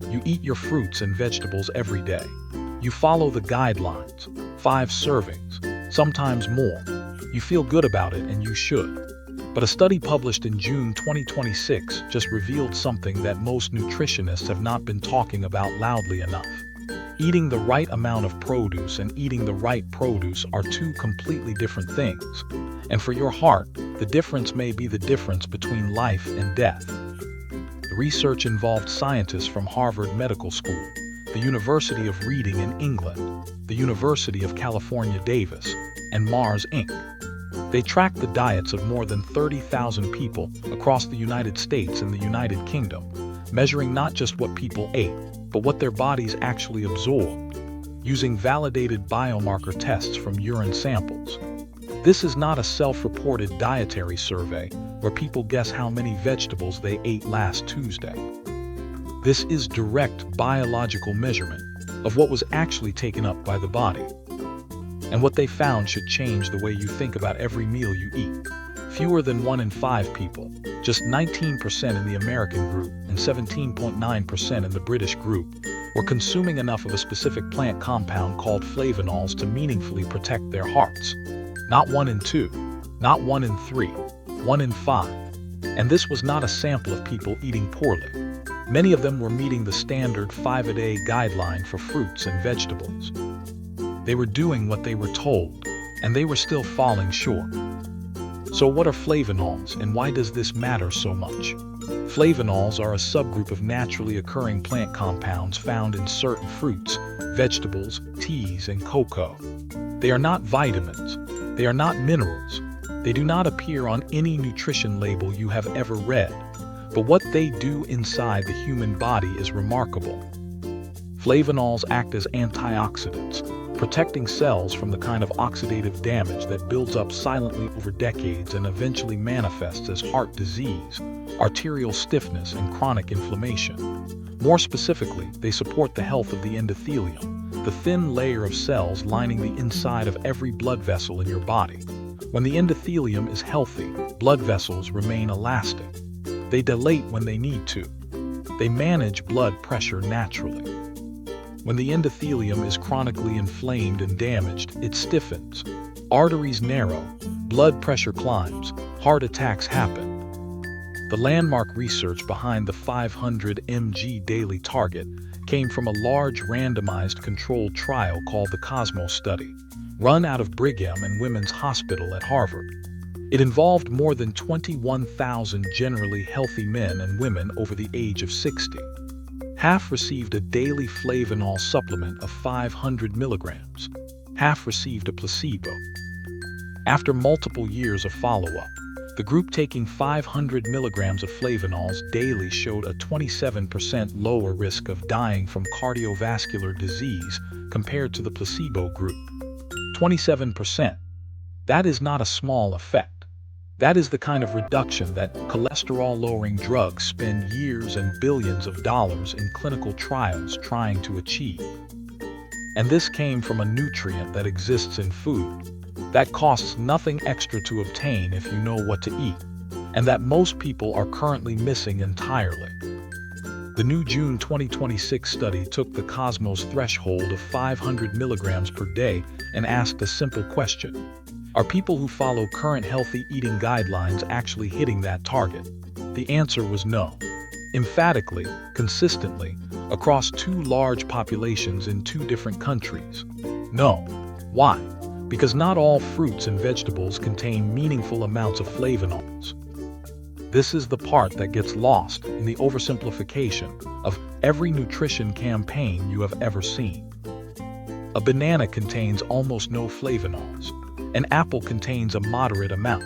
You eat your fruits and vegetables every day. You follow the guidelines, 5 servings, sometimes more. You feel good about it, and you should. But a study published in June 2026 just revealed something that most nutritionists have not been talking about loudly enough. Eating the right amount of produce and eating the right produce are 2 completely different things. And for your heart, the difference may be the difference between life and death. The research involved scientists from Harvard Medical School, the University of Reading in England, the University of California, Davis, and Mars Inc. They tracked the diets of more than 30,000 people across the United States and the United Kingdom, measuring not just what people ate, but what their bodies actually absorbed, using validated biomarker tests from urine samples. This is not a self-reported dietary survey where people guess how many vegetables they ate last Tuesday. This is direct biological measurement of what was actually taken up by the body. And what they found should change the way you think about every meal you eat. Fewer than 1 in 5 people, just 19% in the American group and 17.9% in the British group, were consuming enough of a specific plant compound called flavonols to meaningfully protect their hearts. Not 1 in 2, not 1 in 3, 1 in 5. And this was not a sample of people eating poorly. Many of them were meeting the standard 5-a-day guideline for fruits and vegetables. They were doing what they were told, and they were still falling short. So what are flavonols, and why does this matter so much? Flavonols are a subgroup of naturally occurring plant compounds found in certain fruits, vegetables, teas, and cocoa. They are not vitamins. They are not minerals. They do not appear on any nutrition label you have ever read. But what they do inside the human body is remarkable. Flavonols act as antioxidants, protecting cells from the kind of oxidative damage that builds up silently over decades and eventually manifests as heart disease, arterial stiffness, and chronic inflammation. More specifically, they support the health of the endothelium, the thin layer of cells lining the inside of every blood vessel in your body. When the endothelium is healthy, blood vessels remain elastic. They dilate when they need to. They manage blood pressure naturally. When the endothelium is chronically inflamed and damaged, it stiffens. Arteries narrow, blood pressure climbs, heart attacks happen. The landmark research behind the 500 mg daily target came from a large randomized controlled trial called the Cosmos Study, run out of Brigham and Women's Hospital at Harvard. It involved more than 21,000 generally healthy men and women over the age of 60. Half received a daily flavonol supplement of 500 milligrams. Half received a placebo. After multiple years of follow-up, the group taking 500 milligrams of flavonols daily showed a 27% lower risk of dying from cardiovascular disease compared to the placebo group. 27%. That is not a small effect. That is the kind of reduction that cholesterol-lowering drugs spend years and billions of dollars in clinical trials trying to achieve. And this came from a nutrient that exists in food, that costs nothing extra to obtain if you know what to eat, and that most people are currently missing entirely. The new June 2026 study took the Cosmos threshold of 500 milligrams per day and asked a simple question. Are people who follow current healthy eating guidelines actually hitting that target? The answer was no. Emphatically, consistently, across 2 large populations in 2 different countries. No. Why? Because not all fruits and vegetables contain meaningful amounts of flavonols. This is the part that gets lost in the oversimplification of every nutrition campaign you have ever seen. A banana contains almost no flavonols. An apple contains a moderate amount.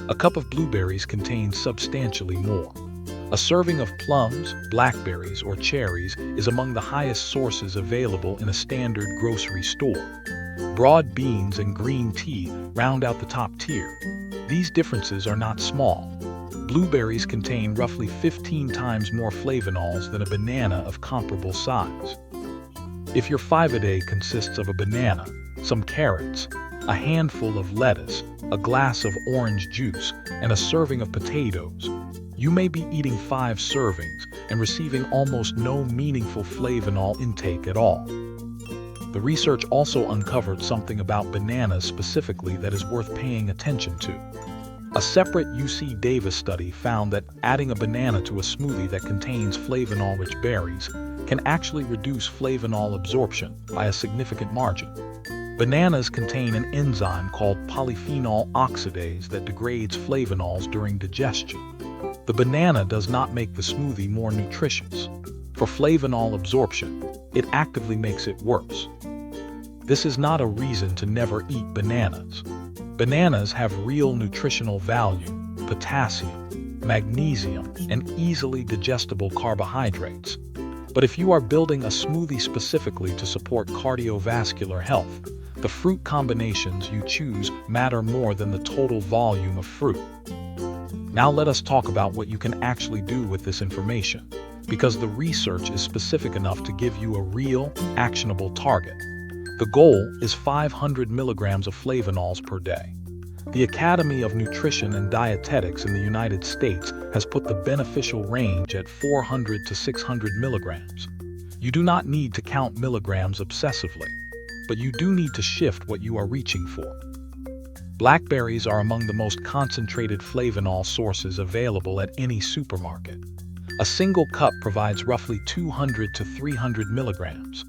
A cup of blueberries contains substantially more. A serving of plums, blackberries, or cherries is among the highest sources available in a standard grocery store. Broad beans and green tea round out the top tier. These differences are not small. Blueberries contain roughly 15 times more flavonols than a banana of comparable size. If your 5-a-day consists of a banana, some carrots, a handful of lettuce, a glass of orange juice, and a serving of potatoes, You may be eating 5 servings and receiving almost no meaningful flavonol intake at all. The research also uncovered something about bananas specifically that is worth paying attention to. A separate UC Davis study found that adding a banana to a smoothie that contains flavonol-rich berries can actually reduce flavonol absorption by a significant margin. Bananas contain an enzyme called polyphenol oxidase that degrades flavonols during digestion. The banana does not make the smoothie more nutritious. For flavonol absorption, it actively makes it worse. This is not a reason to never eat bananas. Bananas have real nutritional value: potassium, magnesium, and easily digestible carbohydrates. But if you are building a smoothie specifically to support cardiovascular health, the fruit combinations you choose matter more than the total volume of fruit. Now let us talk about what you can actually do with this information, because the research is specific enough to give you a real, actionable target. The goal is 500 milligrams of flavonols per day. The Academy of Nutrition and Dietetics in the United States has put the beneficial range at 400 to 600 milligrams. You do not need to count milligrams obsessively, but you do need to shift what you are reaching for. Blackberries are among the most concentrated flavonol sources available at any supermarket. A single cup provides roughly 200 to 300 milligrams.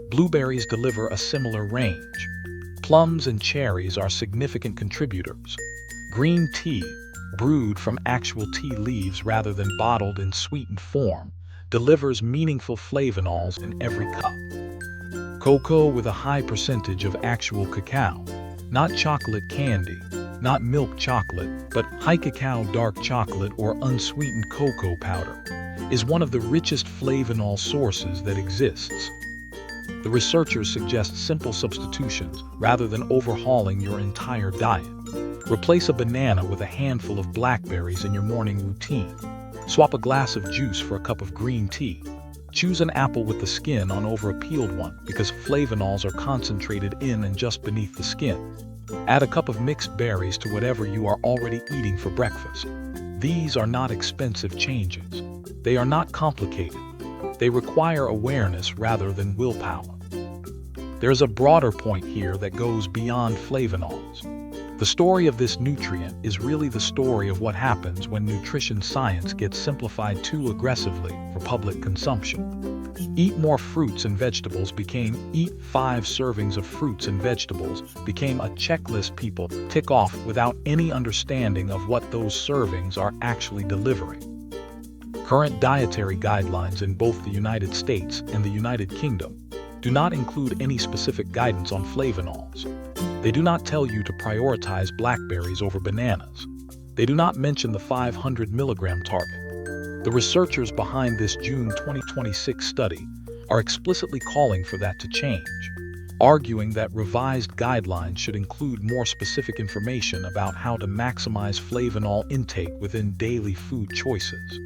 Blueberries deliver a similar range. Plums and cherries are significant contributors. Green tea, brewed from actual tea leaves rather than bottled in sweetened form, delivers meaningful flavonols in every cup. Cocoa with a high percentage of actual cacao, not chocolate candy, not milk chocolate, but high cacao dark chocolate or unsweetened cocoa powder, is one of the richest flavonol sources that exists. The researchers suggest simple substitutions rather than overhauling your entire diet. Replace a banana with a handful of blackberries in your morning routine. Swap a glass of juice for a cup of green tea. Choose an apple with the skin on over a peeled one because flavonols are concentrated in and just beneath the skin. Add a cup of mixed berries to whatever you are already eating for breakfast. These are not expensive changes. They are not complicated. They require awareness rather than willpower. There's a broader point here that goes beyond flavonols. The story of this nutrient is really the story of what happens when nutrition science gets simplified too aggressively for public consumption. Eat more fruits and vegetables became eat 5 servings of fruits and vegetables became a checklist people tick off without any understanding of what those servings are actually delivering. Current dietary guidelines in both the United States and the United Kingdom do not include any specific guidance on flavonols. They do not tell you to prioritize blackberries over bananas. They do not mention the 500 milligram target. The researchers behind this June 2026 study are explicitly calling for that to change, arguing that revised guidelines should include more specific information about how to maximize flavonol intake within daily food choices.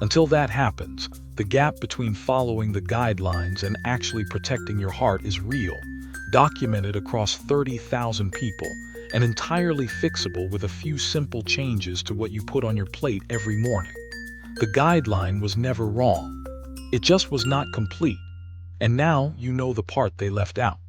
Until that happens, the gap between following the guidelines and actually protecting your heart is real, documented across 30,000 people, and entirely fixable with a few simple changes to what you put on your plate every morning. The guideline was never wrong. It just was not complete. And now you know the part they left out.